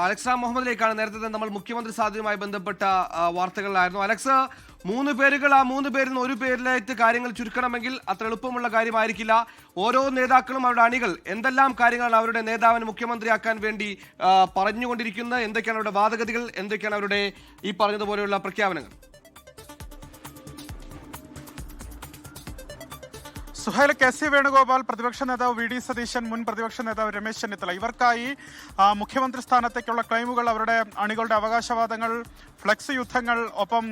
Alexa മുഹമ്മദിലേക്കാണ്. നേരത്തെ നമ്മൾ മുഖ്യമന്ത്രി സാധ്യതയുമായി ബന്ധപ്പെട്ട വാർത്തകളിലായിരുന്നു. അലക്സ, 3 പേരുകൾ, ആ 3 പേരിൽ നിന്ന് ഒരു പേരിലേക്ക് കാര്യങ്ങൾ ചുരുക്കണമെങ്കിൽ അത്ര എളുപ്പമുള്ള കാര്യമായിരിക്കില്ല. ഓരോ നേതാക്കളും അവരുടെ അണികൾ എന്തെല്ലാം കാര്യങ്ങളാണ് അവരുടെ നേതാവിനെ മുഖ്യമന്ത്രിയാക്കാൻ വേണ്ടി പറഞ്ഞുകൊണ്ടിരിക്കുന്നത്, എന്തൊക്കെയാണ് അവരുടെ വാദഗതികൾ, എന്തൊക്കെയാണ് അവരുടെ ഈ പറഞ്ഞതുപോലെയുള്ള പ്രഖ്യാപനങ്ങൾ? സുഹൈൽ, കെ.സി. വേണുഗോപാൽ, പ്രതിപക്ഷ നേതാവ് വി.ഡി. സതീശൻ, മുൻ പ്രതിപക്ഷ നേതാവ് രമേശ് ചെന്നിത്തല, ഇവർക്കായി മുഖ്യമന്ത്രി സ്ഥാനത്തേക്കുള്ള ക്ലെയിമുകൾ, അവരുടെ അണികളുടെ അവകാശവാദങ്ങൾ, ഫ്ലെക്സ് യുദ്ധങ്ങൾ, ഒപ്പം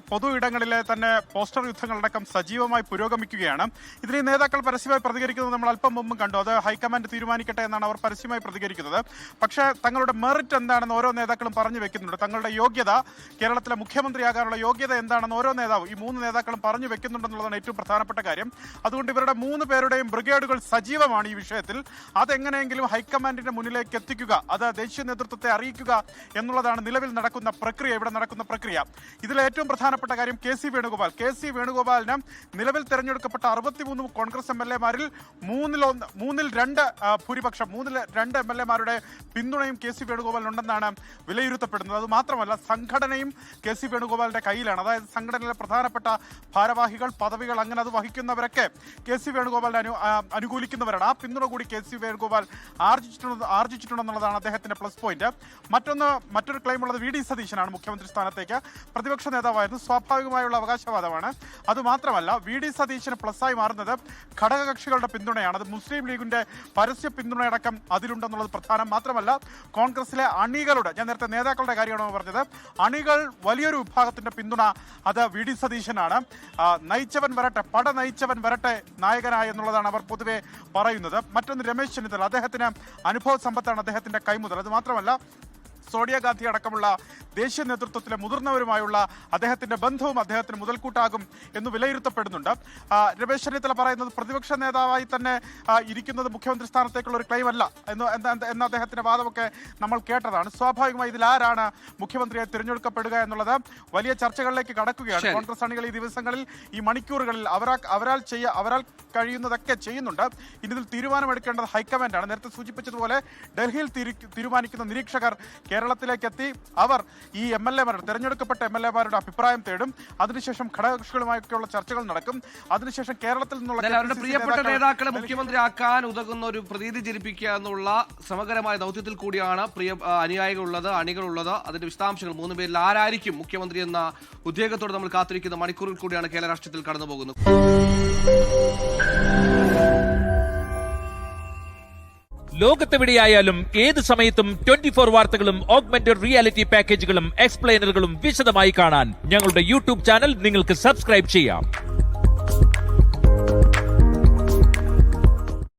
പൊതു ഇടങ്ങളിലെ തന്നെ പോസ്റ്റർ യുദ്ധങ്ങളടക്കം സജീവമായി പുരോഗമിക്കുകയാണ്. ഇതിന് നേതാക്കൾ പരസ്യമായി പ്രതികരിക്കുന്നത് നമ്മൾ അല്പം മുമ്പ് കണ്ടു. അത് ഹൈക്കമാൻഡ് തീരുമാനിക്കട്ടെ എന്നാണ് അവർ പരസ്യമായി പ്രതികരിക്കുന്നത്. പക്ഷേ തങ്ങളുടെ മെറിറ്റ് എന്താണെന്ന് ഓരോ നേതാക്കളും പറഞ്ഞു വെക്കുന്നുണ്ട്. തങ്ങളുടെ യോഗ്യത, കേരളത്തിലെ മുഖ്യമന്ത്രിയാകാനുള്ള യോഗ്യത എന്താണെന്ന് ഓരോ നേതാവും, ഈ 3 നേതാക്കളും പറഞ്ഞു വെക്കുന്നുണ്ടെന്നുള്ളതാണ് ഏറ്റവും പ്രധാനപ്പെട്ട കാര്യം. അതുകൊണ്ട് ഇവരുടെ 3 പേരുടെയും ബ്രിഗേഡുകൾ സജീവമാണ് ഈ വിഷയത്തിൽ. അതെങ്ങനെയെങ്കിലും ഹൈക്കമാൻഡിന്റെ മുന്നിലേക്ക് എത്തിക്കുക, അത് ദേശീയ നേതൃത്വത്തെ അറിയിക്കുക എന്നുള്ളതാണ് നിലവിൽ നടക്കുന്ന പ്രക്രിയ, ഇവിടെ നടക്കുന്ന പ്രക്രിയ. ഇതിൽ ഏറ്റവും പ്രധാനപ്പെട്ട കാര്യം കെ.സി. വേണുഗോപാൽ. കെ.സി. വേണുഗോപാലിന് നിലവിൽ തെരഞ്ഞെടുക്കപ്പെട്ട 63 കോൺഗ്രസ് എംഎൽഎമാരിൽ 3-ൽ 2 ഭൂരിപക്ഷം, 3-ൽ 2 എംഎൽഎമാരുടെ പിന്തുണയും കെ.സി. വേണുഗോപാലിനുണ്ടെന്നാണ് വിലയിരുത്തപ്പെടുന്നത്. അത് മാത്രമല്ല, സംഘടനയും കെ.സി. വേണുഗോപാലിന്റെ കയ്യിലാണ്. അതായത് സംഘടനയിലെ പ്രധാനപ്പെട്ട ഭാരവാഹികൾ, പദവികൾ, അങ്ങനെ അത് വഹിക്കുന്നവരൊക്കെ കെ.സി. വേണുഗോപാലിനെ അനുകൂലിക്കുന്നവരാണ്. ആ പിന്തുണ കൂടി കെ.സി. വേണുഗോപാൽ ആർജിച്ചിട്ടുണ്ടെന്നുള്ളതാണ് അദ്ദേഹത്തിന്റെ പ്ലസ് പോയിന്റ്. മറ്റൊരു ക്ലെയിം ഉള്ളത് വി.ഡി. സതീശനാണ്. മുഖ്യമന്ത്രി സ്ഥാനത്തേക്ക് പ്രതിപക്ഷ നേതാവായിരുന്നു, സ്വാഭാവികമായുള്ള അവകാശവാദമാണ്. അതുമാത്രമല്ല, വി.ഡി. സതീശന് പ്ലസ്സായി മാറുന്നത് ഘടകകക്ഷികളുടെ പിന്തുണയാണ്. അത് മുസ്ലിം ലീഗിന്റെ പരസ്യ പിന്തുണയടക്കം അതിലുണ്ടെന്നുള്ളത് പ്രധാനം. മാത്രമല്ല, കോൺഗ്രസിലെ അണികളുടെ, ഞാൻ നേരത്തെ നേതാക്കളുടെ കാര്യമാണ് പറഞ്ഞത്, അണികൾ വലിയൊരു വിഭാഗത്തിന്റെ പിന്തുണ അത് വി.ഡി. സതീശനാണ്. നയിച്ചവൻ വരട്ടെ, പട നയിച്ചവൻ വരട്ടെ നായകനായി എന്നുള്ളതാണ് അവർ പൊതുവെ പറയുന്നത്. മറ്റൊന്ന് രമേശ് ചെന്നിത്തല, അദ്ദേഹത്തിന് അനുഭവ സമ്പത്താണ് അദ്ദേഹത്തിന്റെ കൈമുതൽ. അത് മാത്രമല്ല, സോണിയാഗാന്ധി അടക്കമുള്ള ദേശീയ നേതൃത്വത്തിലെ മുതിർന്നവരുമായുള്ള അദ്ദേഹത്തിന്റെ ബന്ധവും അദ്ദേഹത്തിന് മുതൽക്കൂട്ടാകും എന്ന് വിലയിരുത്തപ്പെടുന്നുണ്ട്. രമേശ് ചെന്നിത്തല പറയുന്നത് പ്രതിപക്ഷ നേതാവായി തന്നെ ഇരിക്കുന്നത് മുഖ്യമന്ത്രി സ്ഥാനത്തേക്കുള്ള ഒരു ക്ലെയിം അല്ല എന്ന അദ്ദേഹത്തിന്റെ വാദമൊക്കെ നമ്മൾ കേട്ടതാണ്. സ്വാഭാവികമായി ഇതിൽ ആരാണ് മുഖ്യമന്ത്രിയെ തിരഞ്ഞെടുക്കപ്പെടുക എന്നുള്ളത് വലിയ ചർച്ചകളിലേക്ക് കടക്കുകയാണ്. കോൺഗ്രസ് അണികൾ ഈ ദിവസങ്ങളിൽ, ഈ മണിക്കൂറുകളിൽ അവരാൽ കഴിയുന്നതൊക്കെ ചെയ്യുന്നുണ്ട്. ഇനി ഇതിൽ തീരുമാനമെടുക്കേണ്ടത് ഹൈക്കമാൻഡാണ്. നേരത്തെ സൂചിപ്പിച്ചതുപോലെ ഡൽഹിയിൽ തീരുമാനിക്കുന്ന നിരീക്ഷകർ കേരളത്തിലേക്ക് എത്തി അവർ ഈ തെരഞ്ഞെടുക്കപ്പെട്ട എംഎൽഎമാരുടെ അഭിപ്രായം തേടും. അതിനുശേഷം ഘടകകക്ഷികളുമായൊക്കെയുള്ള ചർച്ചകൾ നടക്കും. അതിനുശേഷം കേരളത്തിൽ നിന്നുള്ള അവരുടെ പ്രിയപ്പെട്ട നേതാക്കളെ മുഖ്യമന്ത്രിയാക്കാൻ ഉതകുന്ന ഒരു പ്രതീതി ജനിപ്പിക്കുക എന്നുള്ള സമഗ്രമായ ദൗത്യത്തിൽ കൂടിയാണ് അനുയായികളുള്ളത്, അണികളുള്ളത്. അതിന്റെ വിശദാംശങ്ങൾ 3 പേരിൽ ആരായിരിക്കും മുഖ്യമന്ത്രി എന്ന ഉദ്യോഗത്തോടെ നമ്മൾ കാത്തിരിക്കുന്ന മണിക്കൂറിൽ കൂടിയാണ് കേരള രാഷ്ട്രീയത്തിൽ കടന്നു പോകുന്നത്. ലോകത്തെവിടെയായാലും ഏത് സമയത്തും 24 വാർത്തകളും ഓഗ്മെന്റഡ് റിയാലിറ്റി പാക്കേജുകളും എക്സ്പ്ലെയിനറുകളും വിശദമായി കാണാൻ ഞങ്ങളുടെ യൂട്യൂബ് ചാനൽ നിങ്ങൾക്ക് സബ്സ്ക്രൈബ് ചെയ്യാം.